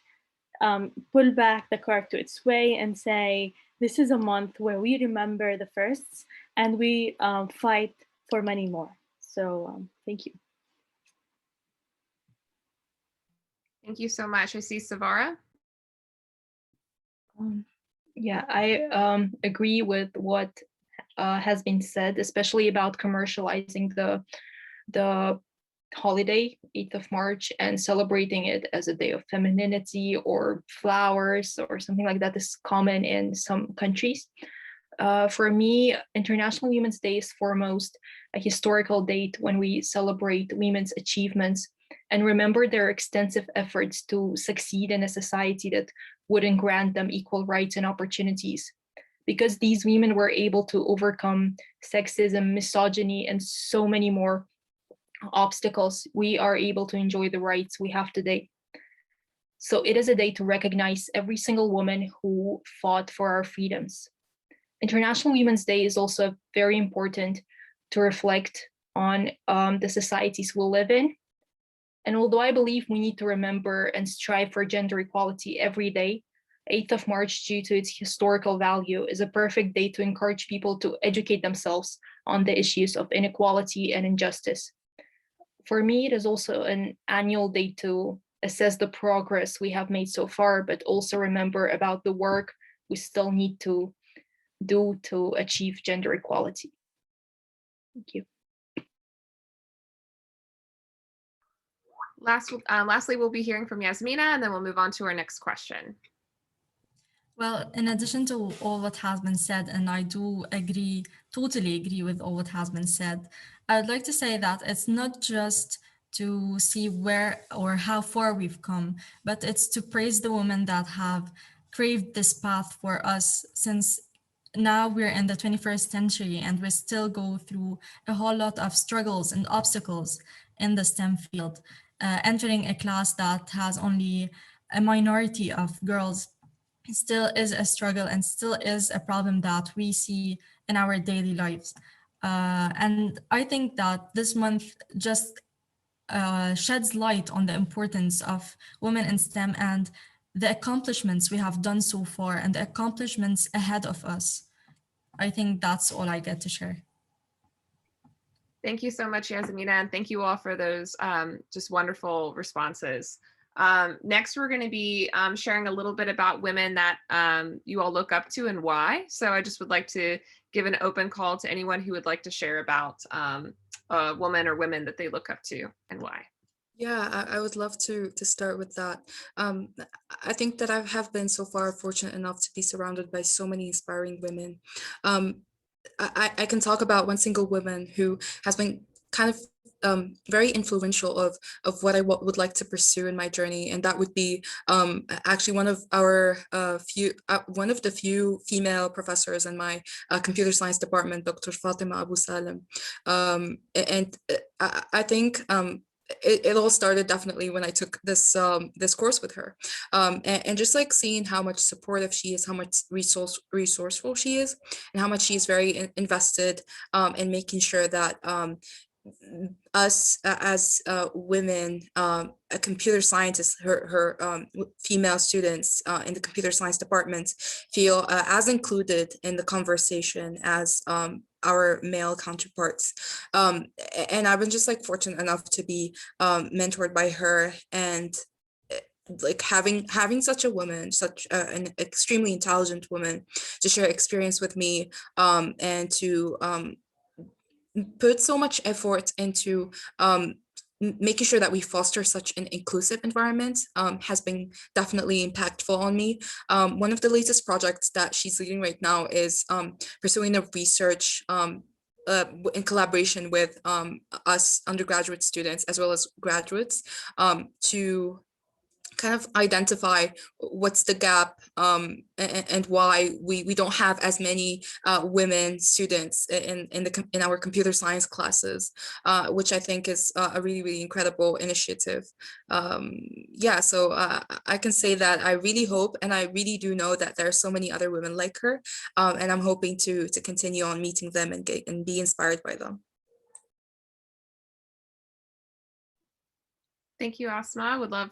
pull back the cart to its way and say, this is a month where we remember the firsts and we fight for many more. So thank you. Thank you so much. I see Sivara. Yeah, I agree with what has been said, especially about commercializing the holiday, 8th of March, and celebrating it as a day of femininity or flowers or something like that is common in some countries. For me, International Women's Day is foremost a historical date when we celebrate women's achievements and remember their extensive efforts to succeed in a society that wouldn't grant them equal rights and opportunities. Because these women were able to overcome sexism, misogyny, and so many more obstacles, we are able to enjoy the rights we have today. So it is a day to recognize every single woman who fought for our freedoms. International Women's Day is also very important to reflect on the societies we live in. And although I believe we need to remember and strive for gender equality every day, 8th of March, due to its historical value, is a perfect day to encourage people to educate themselves on the issues of inequality and injustice. For me, it is also an annual day to assess the progress we have made so far, but also remember about the work we still need to do to achieve gender equality. Thank you. Lastly, we'll be hearing from Yasmina, and then we'll move on to our next question. Well, in addition to all what has been said, and I do agree, totally agree with all what has been said, I'd like to say that it's not just to see where or how far we've come, but it's to praise the women that have craved this path for us, since now we're in the 21st century and we still go through a whole lot of struggles and obstacles in the STEM field. Entering a class that has only a minority of girls still is a struggle and still is a problem that we see in our daily lives. And I think that this month just sheds light on the importance of women in STEM and the accomplishments we have done so far and the accomplishments ahead of us. I think that's all I get to share. Thank you so much, Yasmina, and thank you all for those just wonderful responses. Next, we're going to be sharing a little bit about women that you all look up to and why. So I just would like to give an open call to anyone who would like to share about a woman or women that they look up to and why. Yeah, I would love to start with that. I think that I have been so far fortunate enough to be surrounded by so many inspiring women. I can talk about one single woman who has been kind of very influential of what I would like to pursue in my journey, and that would be actually one of our one of the few female professors in my computer science department, Dr. Fatima Abu Salim. And I think it all started definitely when I took this this course with her, and just like seeing how much supportive she is, how much resourceful she is, and how much she is very invested in making sure that us as women, computer scientists, her female students in the computer science department feel as included in the conversation as our male counterparts. And I've been just like fortunate enough to be mentored by her, and like having such a woman, such an extremely intelligent woman to share experience with me, and to put so much effort into making sure that we foster such an inclusive environment has been definitely impactful on me. One of the latest projects that she's leading right now is pursuing a research in collaboration with us undergraduate students as well as graduates to kind of identify what's the gap and why we don't have as many women students in our computer science classes, which I think is a really incredible initiative. Yeah, so I can say that I really hope, and I really do know that there are so many other women like her, and I'm hoping to continue on meeting them and be inspired by them. Thank you, Asma. Would love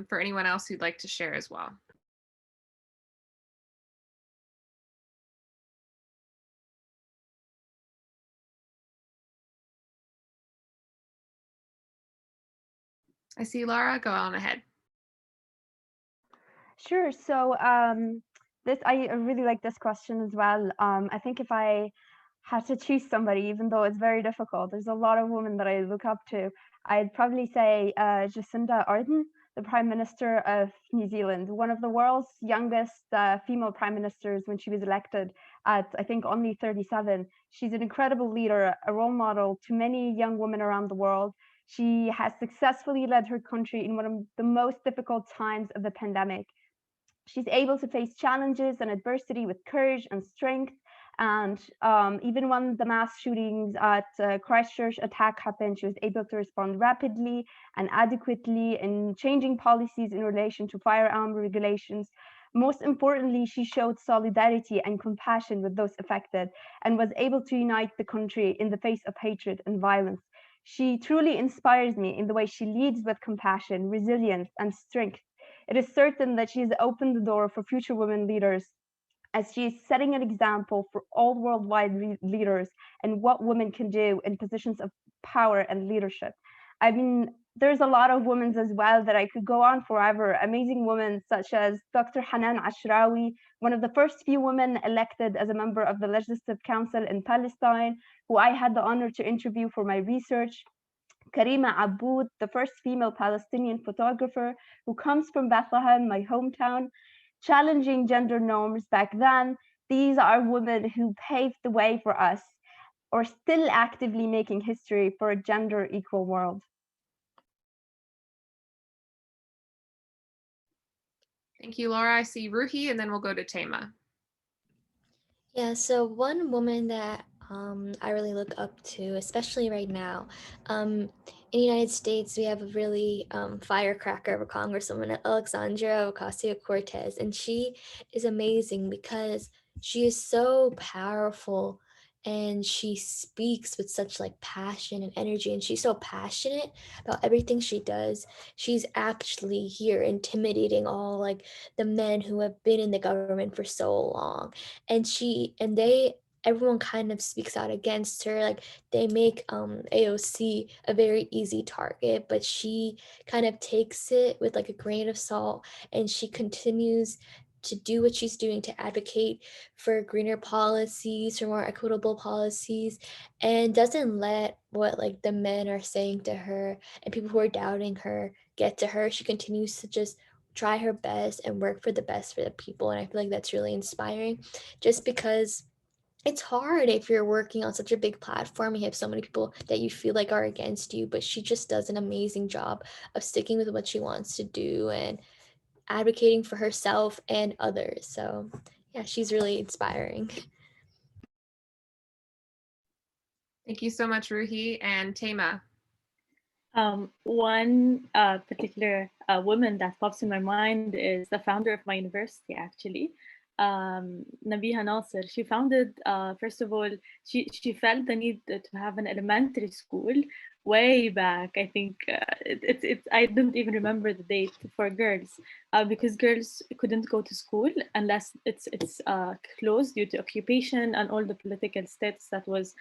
for anyone else who'd like to share as well. I see Lara, go on ahead. Sure. So this I really like this question as well. I think if I had to choose somebody, even though it's very difficult, there's a lot of women that I look up to. I'd probably say Jacinda Ardern, the Prime Minister of New Zealand, one of the world's youngest female prime ministers when she was elected at, I think, only 37. She's an incredible leader, a role model to many young women around the world. She has successfully led her country in one of the most difficult times of the pandemic. She's able to face challenges and adversity with courage and strength. And even when the mass shootings at Christchurch attack happened, she was able to respond rapidly and adequately in changing policies in relation to firearm regulations. Most importantly, she showed solidarity and compassion with those affected and was able to unite the country in the face of hatred and violence. She truly inspires me in the way she leads with compassion, resilience, and strength. It is certain that she has opened the door for future women leaders, as she is setting an example for all worldwide leaders and what women can do in positions of power and leadership. I mean, there's a lot of women as well that I could go on forever. Amazing women such as Dr. Hanan Ashrawi, one of the first few women elected as a member of the Legislative Council in Palestine, who I had the honor to interview for my research. Karima Aboud, the first female Palestinian photographer who comes from Bethlehem, my hometown, challenging gender norms back then. These are women who paved the way for us, or still actively making history for a gender equal world. Thank you, Laura. I see Ruhi, and then we'll go to Tema. Yeah, so one woman that I really look up to, especially right now, in the United States, we have a really firecracker of a congresswoman, Alexandria Ocasio-Cortez, and she is amazing because she is so powerful and she speaks with such like passion and energy, and she's so passionate about everything she does. She's actually here intimidating all like the men who have been in the government for so long, and everyone kind of speaks out against her. Like they make AOC a very easy target, but she kind of takes it with like a grain of salt, and she continues to do what she's doing to advocate for greener policies, for more equitable policies, and doesn't let what like the men are saying to her and people who are doubting her get to her. She continues to just try her best and work for the best for the people, and I feel like that's really inspiring, just because it's hard if you're working on such a big platform. You have so many people that you feel like are against you, but she just does an amazing job of sticking with what she wants to do and advocating for herself and others. So yeah, she's really inspiring. Thank you so much, Ruhi. And Tema. One particular woman that pops in my mind is the founder of my university, actually, Nabiha Nasser. She founded, first of all, she felt the need to have an elementary school way back. I think I don't even remember the date for girls, because girls couldn't go to school unless it's closed due to occupation and all the political status that was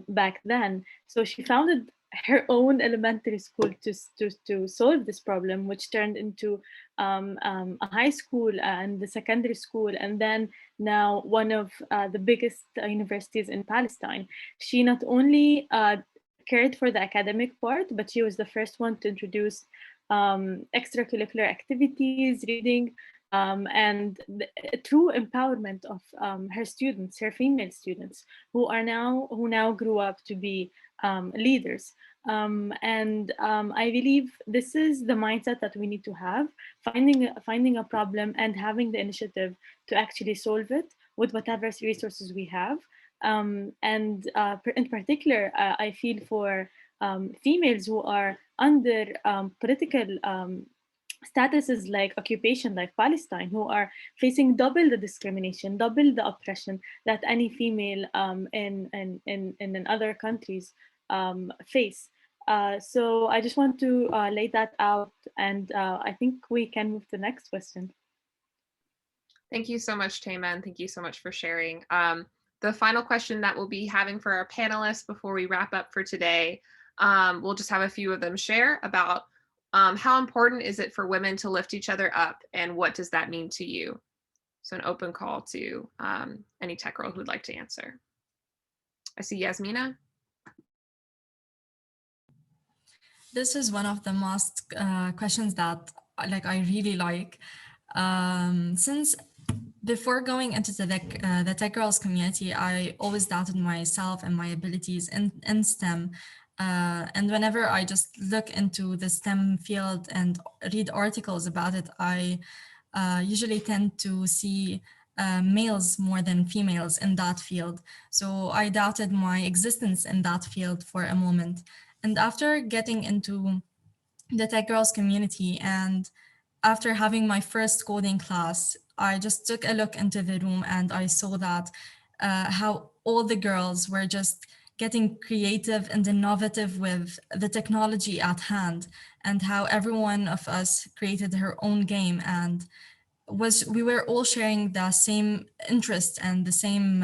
back then. So she founded her own elementary school to solve this problem, which turned into a high school and the secondary school, and then now one of the biggest universities in Palestine. She not only cared for the academic part, but she was the first one to introduce extracurricular activities, reading, and the true empowerment of her students, her female students, who now grew up to be leaders. I believe this is the mindset that we need to have, finding a problem and having the initiative to actually solve it with whatever resources we have. In particular, I feel for females who are under political statuses like occupation, like Palestine, who are facing double the discrimination, double the oppression that any female in other countries face. So I just want to lay that out, and I think we can move to the next question. Thank you so much, Tema, and thank you so much for sharing. The final question that we'll be having for our panelists before we wrap up for today, we'll just have a few of them share about How important is it for women to lift each other up, and what does that mean to you? So an open call to any tech girl who'd like to answer. I see Yasmina. This is one of the most questions that I really like. Since before going into the Tech Girls community, I always doubted myself and my abilities in STEM. And whenever I just look into the STEM field and read articles about it, I usually tend to see males more than females in that field. So I doubted my existence in that field for a moment. And after getting into the Tech Girls community and after having my first coding class, I just took a look into the room and I saw that how all the girls were just getting creative and innovative with the technology at hand, and how every one of us created her own game, and we were all sharing the same interest and the same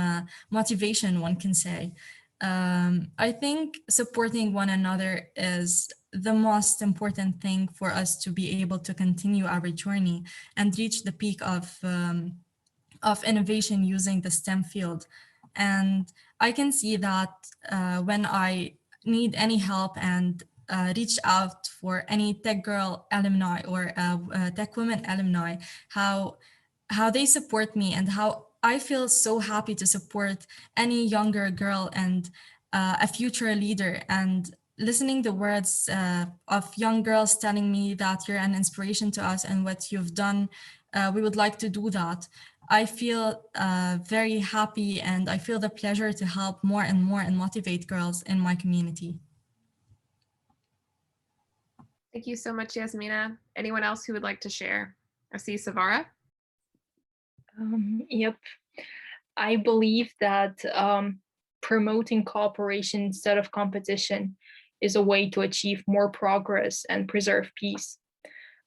motivation, one can say. I think supporting one another is the most important thing for us to be able to continue our journey and reach the peak of innovation using the STEM field. And I can see that when I need any help and reach out for any Tech Girl alumni or Tech Women alumni, how they support me and how I feel so happy to support any younger girl and a future leader. And listening the words of young girls telling me that you're an inspiration to us and what you've done, we would like to do that. I feel very happy, and I feel the pleasure to help more and more and motivate girls in my community. Thank you so much, Yasmina. Anyone else who would like to share? I see Sivara. Yep. I believe that promoting cooperation instead of competition is a way to achieve more progress and preserve peace.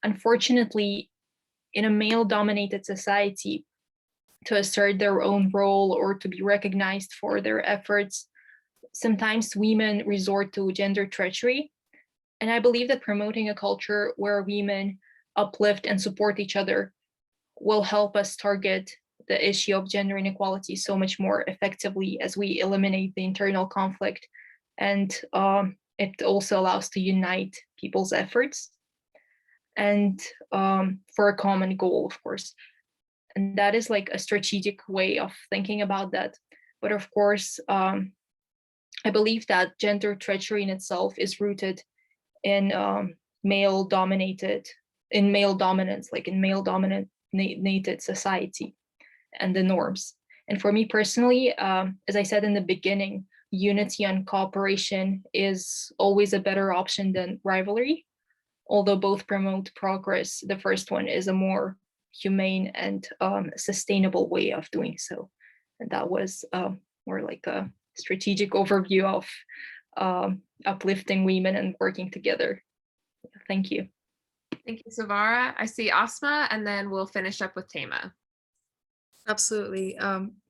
Unfortunately, in a male-dominated society, to assert their own role or to be recognized for their efforts, sometimes women resort to gender treachery. And I believe that promoting a culture where women uplift and support each other will help us target the issue of gender inequality so much more effectively as we eliminate the internal conflict. And it also allows to unite people's efforts and for a common goal, of course. And that is like a strategic way of thinking about that. But of course, I believe that gender treachery in itself is rooted in male dominated, in male dominance, like in male dominated society and the norms. And for me personally, as I said in the beginning, unity and cooperation is always a better option than rivalry. Although both promote progress, the first one is a more humane and sustainable way of doing so. And that was more like a strategic overview of uplifting women and working together. Thank you. Thank you, Sivara. I see Asma, and then we'll finish up with Tema. Absolutely.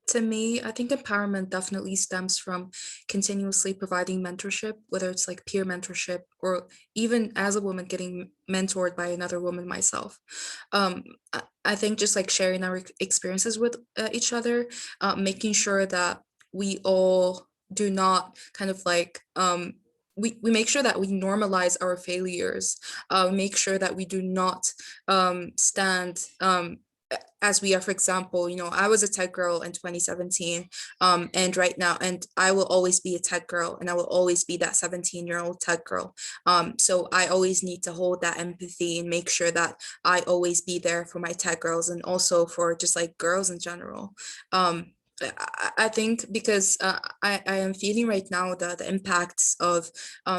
To me, I think empowerment definitely stems from continuously providing mentorship, whether it's like peer mentorship or even as a woman getting mentored by another woman myself. I think just like sharing our experiences with each other, making sure that we all do not kind of like, we make sure that we normalize our failures, make sure that we do not stand as we are. For example, you know, I was a tech girl in 2017, and right now, and I will always be a tech girl, and I will always be that 17-year-old tech girl. So I always need to hold that empathy and make sure that I always be there for my tech girls and also for just like girls in general. I think because I am feeling right now the impacts of,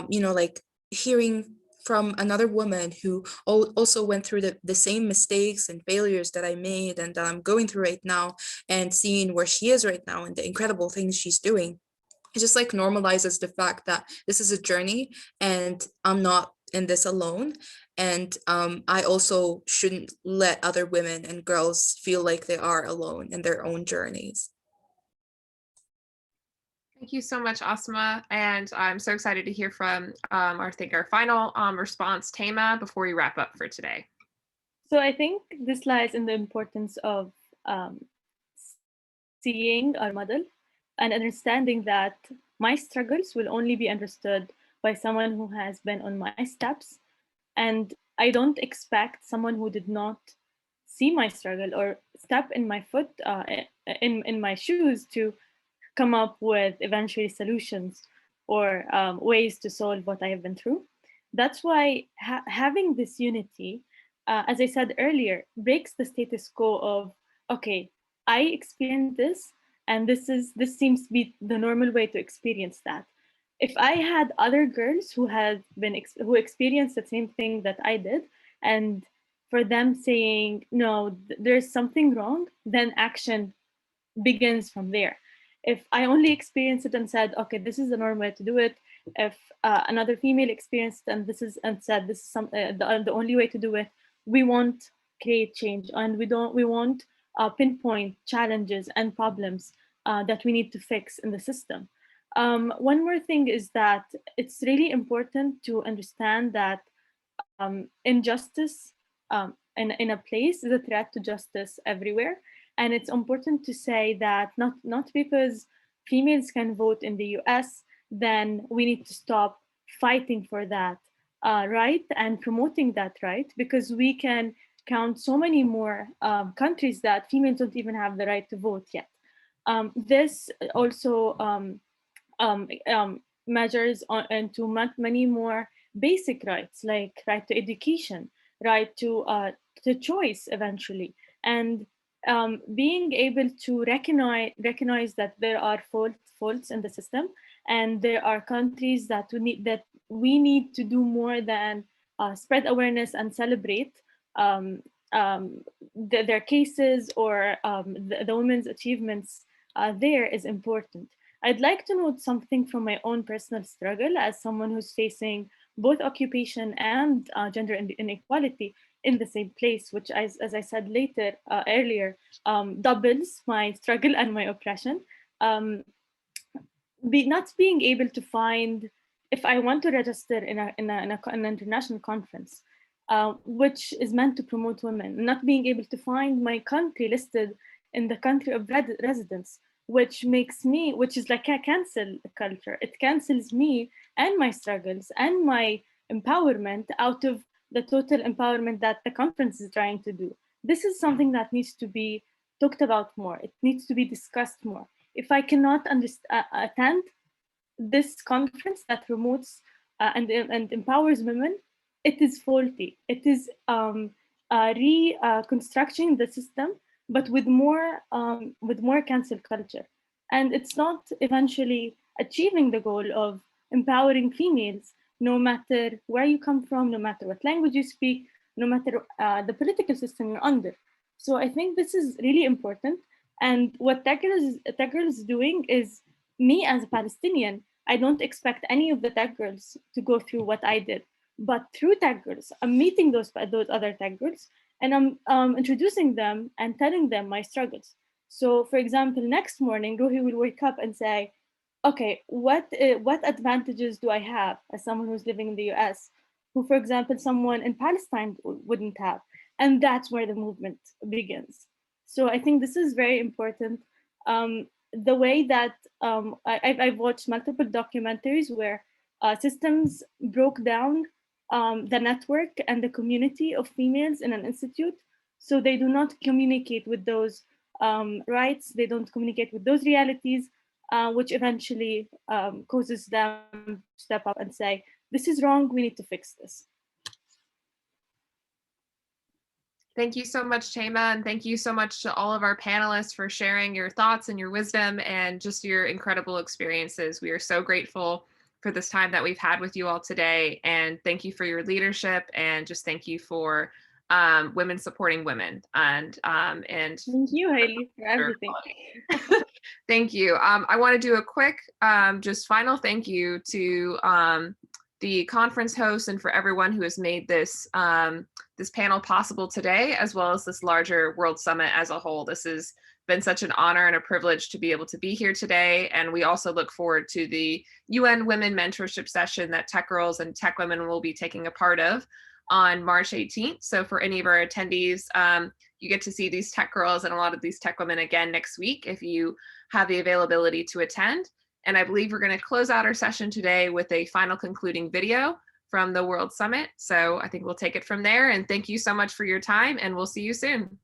you know, like hearing from another woman who also went through the same mistakes and failures that I made and that I'm going through right now, and seeing where she is right now and the incredible things she's doing. It just like normalizes the fact that this is a journey and I'm not in this alone. And I also shouldn't let other women and girls feel like they are alone in their own journeys. Thank you so much, Asma. And I'm so excited to hear from our final response, Tama, before we wrap up for today. So I think this lies in the importance of seeing our model and understanding that my struggles will only be understood by someone who has been on my steps. And I don't expect someone who did not see my struggle or step in my foot, in my shoes, to come up with eventually solutions or ways to solve what I have been through. That's why having this unity, as I said earlier, breaks the status quo of, okay, I experienced this, and this seems to be the normal way to experience that. If I had other girls who who experienced the same thing that I did, and for them saying, no, there's something wrong, then action begins from there. If I only experienced it and said, okay, this is the normal way to do it, if another female experienced and said this is the only way to do it, we won't create change, and we won't pinpoint challenges and problems that we need to fix in the system. One more thing is that it's really important to understand that injustice in a place is a threat to justice everywhere. And it's important to say that not because females can vote in the US, then we need to stop fighting for that right and promoting that right, because we can count so many more countries that females don't even have the right to vote yet. This also measures into many more basic rights, like right to education, right to choice eventually, and being able to recognize that there are faults in the system, and there are countries that we need to do more than spread awareness and celebrate their cases or the women's achievements there is important. I'd like to note something from my own personal struggle as someone who's facing both occupation and gender inequality in the same place, which, as I said earlier, doubles my struggle and my oppression. Not being able to find, if I want to register in an international conference, which is meant to promote women, not being able to find my country listed in the country of residence, which is like a cancel culture. It cancels me and my struggles and my empowerment out of the total empowerment that the conference is trying to do. This is something that needs to be talked about more. It needs to be discussed more. If I cannot attend this conference that promotes and empowers women, it is faulty. It is reconstructing the system, but with more cancel culture, and it's not eventually achieving the goal of empowering females, no matter where you come from, no matter what language you speak, no matter the political system you're under. So I think this is really important. And what TechGirls is doing is, me as a Palestinian, I don't expect any of the TechGirls to go through what I did. But through TechGirls, I'm meeting those other TechGirls, and I'm introducing them and telling them my struggles. So, for example, next morning, Ruhi will wake up and say, okay, what advantages do I have as someone who's living in the US, who, for example, someone in Palestine wouldn't have? And that's where the movement begins. So I think this is very important. The way that I've watched multiple documentaries where systems broke down the network and the community of females in an institute, so they do not communicate with those rights, they don't communicate with those realities, which eventually causes them to step up and say, this is wrong, we need to fix this. Thank you so much, Tama, and thank you so much to all of our panelists for sharing your thoughts and your wisdom and just your incredible experiences. We are so grateful for this time that we've had with you all today, and thank you for your leadership, and just thank you for women supporting women. And thank you, Hailey, for everything. Thank you. I want to do a quick just final thank you to the conference hosts and for everyone who has made this this panel possible today, as well as this larger World Summit as a whole. This is been such an honor and a privilege to be able to be here today. And we also look forward to the UN Women Mentorship Session that TechGirls and Tech Women will be taking a part of on March 18th. So for any of our attendees, you get to see these Tech Girls and a lot of these Tech Women again next week if you have the availability to attend. And I believe we're going to close out our session today with a final concluding video from the World Summit. So I think we'll take it from there. And thank you so much for your time, and we'll see you soon.